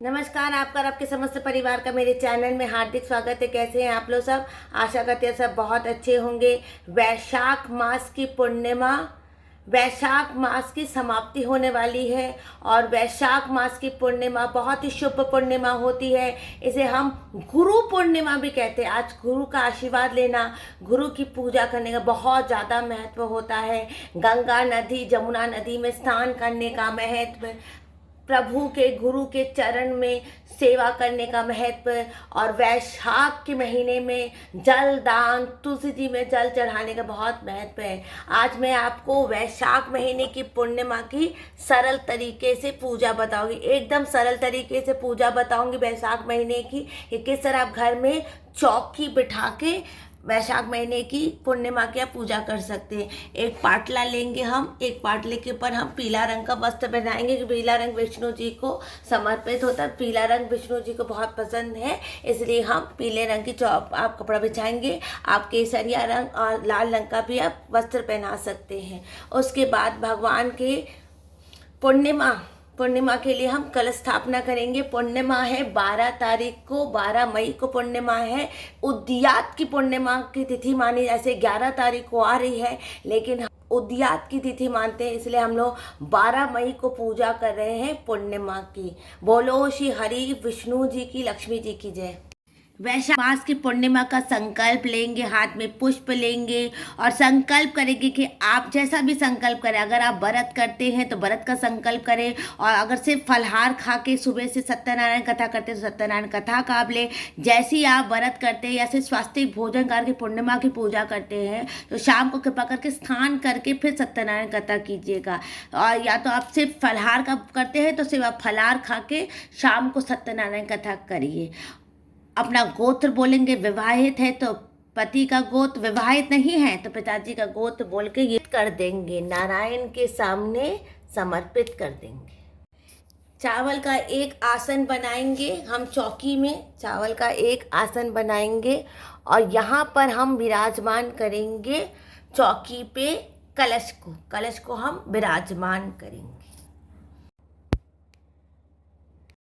नमस्कार, आपका और आपके समस्त परिवार का मेरे चैनल में हार्दिक स्वागत है। कैसे हैं आप लोग सब? आशा करते हैं सब बहुत अच्छे होंगे। वैशाख मास की पूर्णिमा, वैशाख मास की समाप्ति होने वाली है और वैशाख मास की पूर्णिमा बहुत ही शुभ पूर्णिमा होती है। इसे हम गुरु पूर्णिमा भी कहते हैं। आज गुरु का आशीर्वाद लेना, गुरु की पूजा करने का बहुत ज़्यादा महत्व होता है। गंगा नदी, जमुना नदी में स्नान करने का महत्व, प्रभु के गुरु के चरण में सेवा करने का महत्व, और वैशाख के महीने में जल दान, तुलसी जी में जल चढ़ाने का बहुत महत्व है। आज मैं आपको वैशाख महीने की पूर्णिमा की सरल तरीके से पूजा बताऊंगी। एकदम सरल तरीके से पूजा बताऊंगी वैशाख महीने की, कि किस तरह आप घर में चौकी बिठा के वैशाख महीने की पूर्णिमा की आप पूजा कर सकते हैं। एक पाटला लेंगे हम, एक पाटले के ऊपर हम पीला रंग का वस्त्र पहनाएंगे कि पीला रंग विष्णु जी को समर्पित होता है। पीला रंग विष्णु जी को बहुत पसंद है, इसलिए हम पीले रंग की आप कपड़ा बिछाएंगे। आप केसरिया रंग और लाल रंग का भी आप वस्त्र पहना सकते हैं। उसके बाद भगवान के पूर्णिमा के लिए हम कलश स्थापना करेंगे। पूर्णिमा है 12 तारीख को, 12 मई को पूर्णिमा है। उद्यात की पूर्णिमा की तिथि मानी, जैसे 11 तारीख को आ रही है, लेकिन उद्यात की तिथि मानते हैं, इसलिए हम लोग 12 मई को पूजा कर रहे हैं पूर्णिमा की। बोलो श्री हरि विष्णु जी की, लक्ष्मी जी की जय। वैशाख मास की पूर्णिमा का संकल्प लेंगे, हाथ में पुष्प लेंगे और संकल्प करेंगे कि आप जैसा भी संकल्प करें। अगर आप व्रत करते हैं तो व्रत का संकल्प करें, और अगर सिर्फ फलहार खा के सुबह से सत्यनारायण कथा करते हैं तो सत्यनारायण कथा का आप लें। जैसे ही आप व्रत करते हैं या फिर स्वास्तिक भोजन करके पूर्णिमा की पूजा करते हैं तो शाम को कृपा करके स्नान करके फिर सत्यनारायण कथा कीजिएगा। और या तो आप सिर्फ फलहार का करते हैं तो सिर्फ आप फलहार खा के शाम को सत्यनारायण कथा करिए। अपना गोत्र बोलेंगे। विवाहित है तो पति का गोत्र, विवाहित नहीं है तो पिताजी का गोत्र बोल के ये कर देंगे, नारायण के सामने समर्पित कर देंगे। चावल का एक आसन बनाएंगे हम, चौकी में चावल का एक आसन बनाएंगे और यहाँ पर हम विराजमान करेंगे चौकी पे कलश को हम विराजमान करेंगे।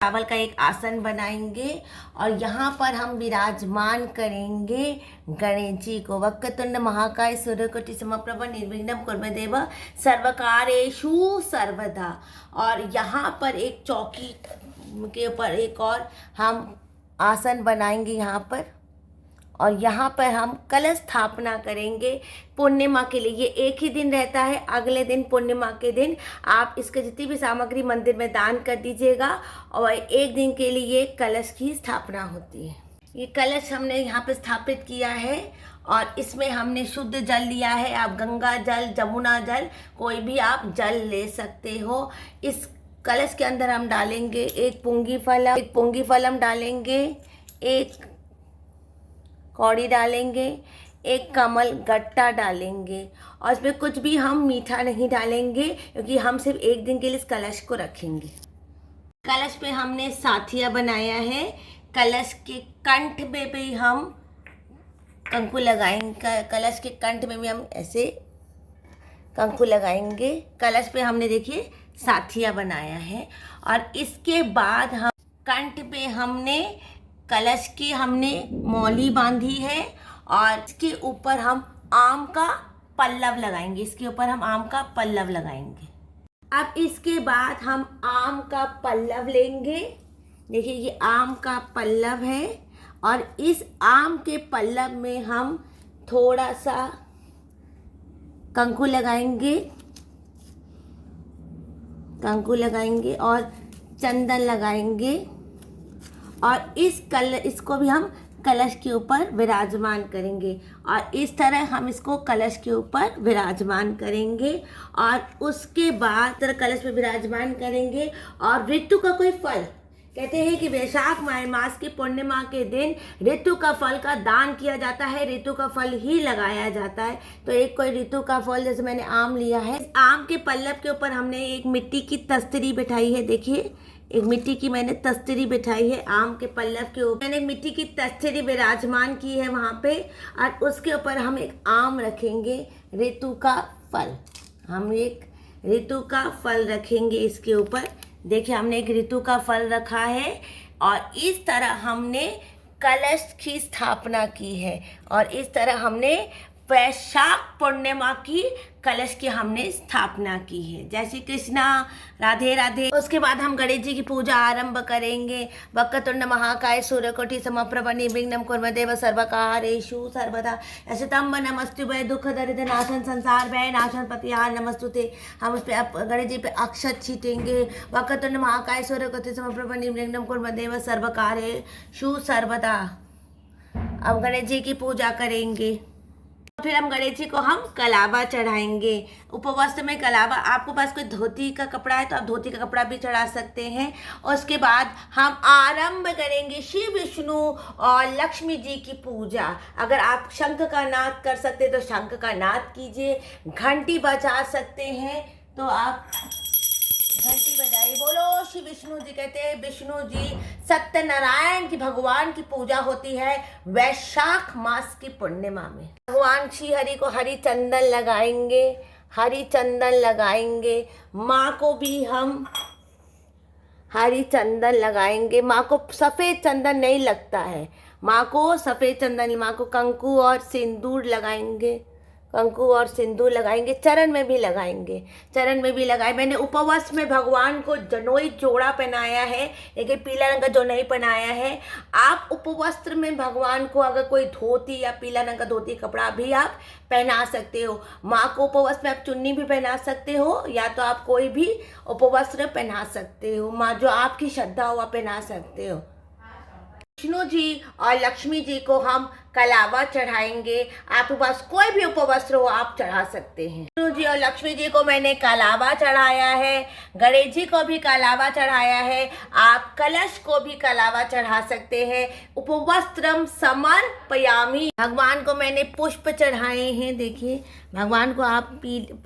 चावल का एक आसन बनाएंगे और यहाँ पर हम विराजमान करेंगे गणेश जी को। वक्रतुंड महाकाय सूर्यकोटि समप्रभ निर्विघ्नं कुर्मदेव सर्वकार्येषु सर्वदा। और यहाँ पर एक चौकी के ऊपर एक और हम आसन बनाएंगे यहाँ पर, और यहाँ पर हम कलश स्थापना करेंगे पूर्णिमा के लिए। ये एक ही दिन रहता है, अगले दिन पूर्णिमा के दिन आप इसके जितनी भी सामग्री मंदिर में दान कर दीजिएगा, और एक दिन के लिए कलश की स्थापना होती है। ये कलश हमने यहाँ पे स्थापित किया है और इसमें हमने शुद्ध जल लिया है। आप गंगा जल, जमुना जल, कोई भी आप जल ले सकते हो। इस कलश के अंदर हम डालेंगे एक पुंगी फल हम डालेंगे, एक कौड़ी डालेंगे, एक कमल गट्टा डालेंगे, और इसमें कुछ भी हम मीठा नहीं डालेंगे क्योंकि हम सिर्फ एक दिन के लिए इस कलश को रखेंगे। कलश पे हमने साथिया बनाया है। कलश के कंठ में भी हम कंकु लगाएंगे, कलश के कंठ में भी हम ऐसे कंकु लगाएंगे। कलश पे हमने देखिए साथिया बनाया है, और इसके बाद हम कंठ पे हमने कलश की हमने मौली बांधी है, और इसके ऊपर हम आम का पल्लव लगाएंगे। इसके ऊपर हम आम का पल्लव लगाएंगे। अब इसके बाद हम आम का पल्लव लेंगे। देखिए ये आम का पल्लव है, और इस आम के पल्लव में हम थोड़ा सा कंकु लगाएंगे और चंदन लगाएंगे, और इसको भी हम कलश के ऊपर विराजमान करेंगे। और इस तरह हम इसको कलश के ऊपर विराजमान करेंगे, और उसके बाद कलश पे विराजमान करेंगे। और ऋतु का कोई फल, कहते हैं कि वैशाख मास की पूर्णिमा के दिन ऋतु का फल का दान किया जाता है, ऋतु का फल ही लगाया जाता है। तो एक कोई ऋतु का फल, जैसे मैंने आम लिया है, आम के पल्लव के ऊपर हमने एक मिट्टी की तस्तरी बिठाई है। देखिए एक मिट्टी की मैंने तस्तरी बिठाई है आम के पल्लव के ऊपर। मैंने मिट्टी की तस्तरी विराजमान की है वहाँ पे, और उसके ऊपर हम एक आम रखेंगे, ऋतु का फल। हम एक ऋतु का फल रखेंगे इसके ऊपर। देखिए हमने एक ऋतु का फल रखा है और इस तरह हमने कलश की स्थापना की है और इस तरह हमने वैशाख पूर्णिमा की कलश की हमने स्थापना की है। जय श्री कृष्णा, राधे राधे। उसके बाद हम गणेश जी की पूजा आरंभ करेंगे। वक्रतुंड महाकाय सूर्यकोटि समप्रभ निर्विघ्नं कुर्मदेव सर्वकार्येषु सर्वदा यशतं नमस्तुभ्यं दुःख दरिद्र नाशन संसार भय नाशन पतिहार नमस्तुते। हम उस पर गणेश जी पे अक्षत छीटेंगे। वक्रतुंड महाकाय सूर्यकोटि समप्रभ निर्विघ्नं कुर्मदेव सर्वकार्येषु सर्वदा। अब गणेश जी की पूजा करेंगे। फिर हम गणेश जी को हम कलावा चढ़ाएंगे। उपवास में कलावा, आपके पास कोई धोती का कपड़ा है तो आप धोती का कपड़ा भी चढ़ा सकते हैं। और उसके बाद हम आरंभ करेंगे शिव विष्णु और लक्ष्मी जी की पूजा। अगर आप शंख का नाद कर सकते हैं तो शंख का नाद कीजिए, घंटी बजा सकते हैं तो आप घंटी बजाइए। बोलो श्री विष्णु जी। कहते हैं विष्णु जी सत्यनारायण की भगवान की पूजा होती है वैशाख मास की पूर्णिमा में। भगवान श्री हरि को हरि चंदन लगाएंगे, हरि चंदन लगाएंगे। माँ को भी हम हरी चंदन लगाएंगे। माँ को सफ़ेद चंदन नहीं लगता है, माँ को सफ़ेद चंदन, माँ को कंकु और सिंदूर लगाएंगे, कंकु और सिंदूर लगाएंगे। चरण में भी लगाएंगे, चरण में भी लगाए। मैंने उपवास में भगवान को जनोई जोड़ा पहनाया है, लेकिन पीला रंग का जो नहीं पहनाया है। आप उपवस्त्र में भगवान को अगर कोई धोती या पीला रंग का धोती कपड़ा भी आप पहना सकते हो। माँ को उपवास में आप चुन्नी भी पहना सकते हो या तो आप कोई भी उपवस्त्र पहना सकते हो। माँ जो आपकी श्रद्धा हो आप पहना सकते हो। विष्णु जी और लक्ष्मी जी को हम कलावा चढ़ाएंगे। आपके पास कोई भी उपवस्त्र हो आप चढ़ा सकते हैं। विष्णु जी और लक्ष्मी जी को मैंने कलावा चढ़ाया है, गणेश जी को भी कलावा चढ़ाया है। आप कलश को भी कलावा चढ़ा सकते हैं। उपवस्त्रम समर्पयामि। भगवान को मैंने पुष्प चढ़ाए हैं। देखिए भगवान को आप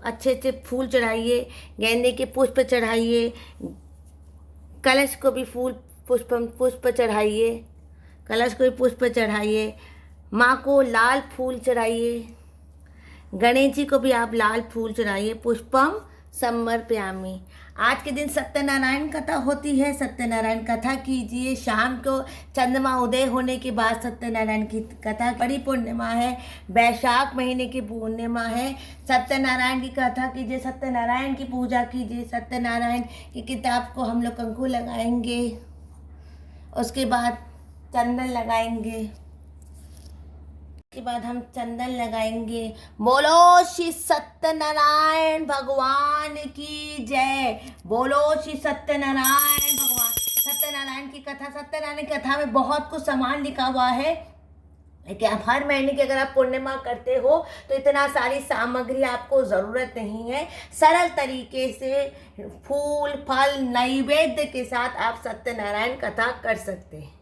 अच्छे अच्छे फूल चढ़ाइए, गेंदे के पुष्प चढ़ाइए, कलश को भी पुष्प चढ़ाइए, कलश को भी पुष्प चढ़ाइए। माँ को लाल फूल चढ़ाइए, गणेश जी को भी आप लाल फूल चढ़ाइए। पुष्पम समर्पयामि। आज के दिन सत्यनारायण कथा होती है, सत्यनारायण कथा कीजिए। शाम को चंद्रमा उदय होने के बाद सत्यनारायण की कथा, बड़ी पूर्णिमा है, वैशाख महीने की पूर्णिमा है। सत्यनारायण की कथा कीजिए, सत्यनारायण की पूजा कीजिए। सत्यनारायण की किताब को हम लोग कंकु लगाएंगे, उसके बाद चंदन लगाएंगे, उसके बाद हम चंदन लगाएंगे। बोलो श्री सत्यनारायण भगवान की जय। बोलो श्री सत्यनारायण भगवान। सत्यनारायण की कथा, सत्यनारायण की कथा में बहुत कुछ सामान लिखा हुआ है। लेकिन आप हर महीने की अगर आप पूर्णिमा करते हो तो इतना सारी सामग्री आपको ज़रूरत नहीं है। सरल तरीके से फूल फल नैवेद्य के साथ आप सत्यनारायण कथा कर सकते हैं।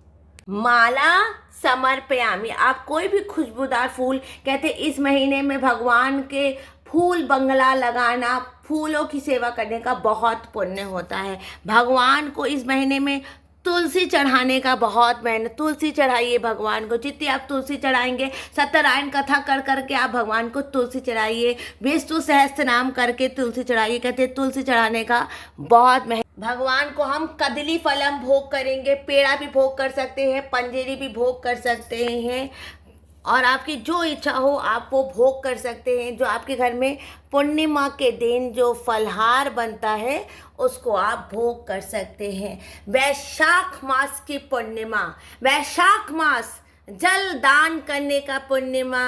माला समर्पयामि। आप कोई भी खुशबूदार फूल, कहते इस महीने में भगवान के फूल बंगला लगाना, फूलों की सेवा करने का बहुत पुण्य होता है। भगवान को इस महीने में तुलसी चढ़ाने का बहुत मेहनत। तुलसी चढ़ाइए भगवान को, जितनी आप तुलसी चढ़ाएंगे। सत्यनारायण कथा कर करके आप भगवान को तुलसी चढ़ाइए, विष्णु सहस्त्र नाम करके तुलसी चढ़ाइए। कहते हैं तुलसी चढ़ाने का बहुत मेहनत। भगवान को हम कदली फलम भोग करेंगे, पेड़ा भी भोग कर सकते हैं, पंजेरी भी भोग कर सकते हैं और आपकी जो इच्छा हो आप वो भोग कर सकते हैं। जो आपके घर में पूर्णिमा के दिन जो फलहार बनता है उसको आप भोग कर सकते हैं। वैशाख मास की पूर्णिमा, वैशाख मास जल दान करने का पूर्णिमा।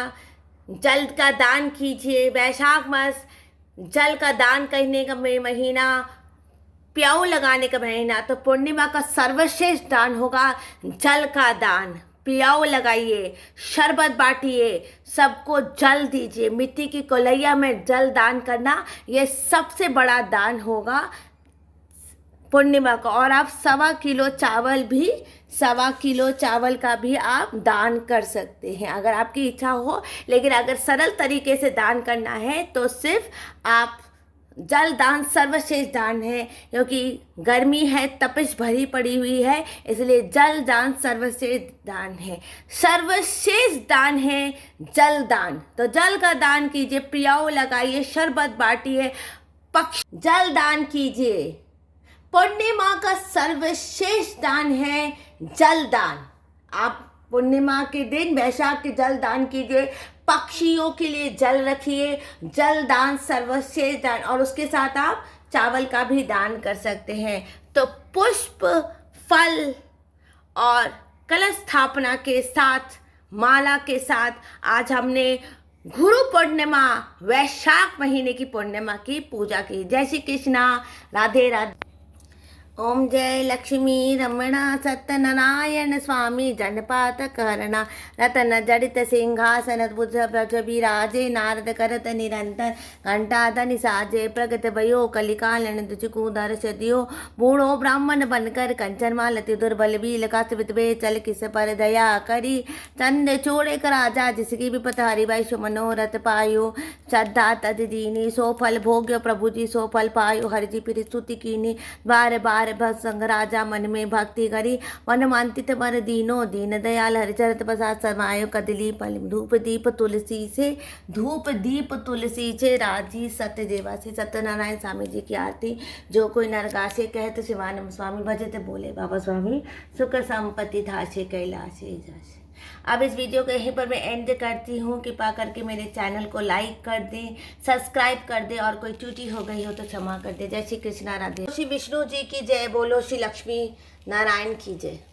जल का दान कीजिए। वैशाख मास जल का दान करने का महीना, प्याऊ लगाने का महीना। तो पूर्णिमा का सर्वश्रेष्ठ दान होगा जल का दान। प्याऊ लगाइए, शरबत बांटिए, सबको जल दीजिए। मिट्टी की कलैया में जल दान करना ये सबसे बड़ा दान होगा पूर्णिमा का। और आप 1.25 किलो चावल भी, 1.25 किलो चावल का भी आप दान कर सकते हैं अगर आपकी इच्छा हो। लेकिन अगर सरल तरीके से दान करना है तो सिर्फ आप जल दान सर्वश्रेष्ठ दान है, क्योंकि गर्मी है, तपिश भरी पड़ी हुई है, इसलिए जल दान सर्वश्रेष्ठ दान है। सर्वश्रेष्ठ दान है जल दान। तो जल का दान कीजिए, प्याऊ लगाइए, शरबत बांटिए, जल दान कीजिए, पूर्णिमा का सर्वश्रेष्ठ दान है जल दान। आप पूर्णिमा के दिन वैशाख के जल दान कीजिए, पक्षियों के लिए जल रखिए, जल दान सर्वश्रेष्ठ दान। और उसके साथ आप चावल का भी दान कर सकते हैं। तो पुष्प, फल और कलश स्थापना के साथ, माला के साथ आज हमने गुरु पूर्णिमा, वैशाख महीने की पूर्णिमा की पूजा की। जय श्री कृष्णा, राधे राधे। ओम जय लक्ष्मी रमणा सत्यनारायण स्वामी जनपात करना रतन जडित सिंहासन भुज भज विराजे नारद करत निरंतर घंटाधनि साजे प्रगत भयो कलिकालन तुझको दर्श दियो बूढ़ो ब्राह्मण बनकर कंचन मालती दुर्बल बील कस्बित चल किस पर दया करी चंद चोड़े का राजा जिसकी विपत हरि वैश्व मनोरथ पायो श्रद्धा तज दीनी सो फल भोग्य प्रभु जी सो फल पायो हरि जी फिर स्तुति कीनी बार बार संग राजा मन में भक्ति करी मन मानतित मर दीनो दीन दयाल हरिचरत प्रसाद समायो कदली पल धूप दीप तुलसी से राजी सत्य देवा से सत्यनारायण स्वामी जी की आरती। जो कोई नरकाशे कहत शिवानंद स्वामी भजत बोले बाबा स्वामी सुख संपत्ति धासे कैलाशे जासे। अब इस वीडियो को यहीं पर मैं एंड करती हूँ। कृपा करके मेरे चैनल को लाइक कर दें, सब्सक्राइब कर दें और कोई त्रुटि हो गई हो तो क्षमा कर दें। जय श्री कृष्णा, राधे। श्री विष्णु जी की जय, बोलो श्री लक्ष्मी नारायण की जय।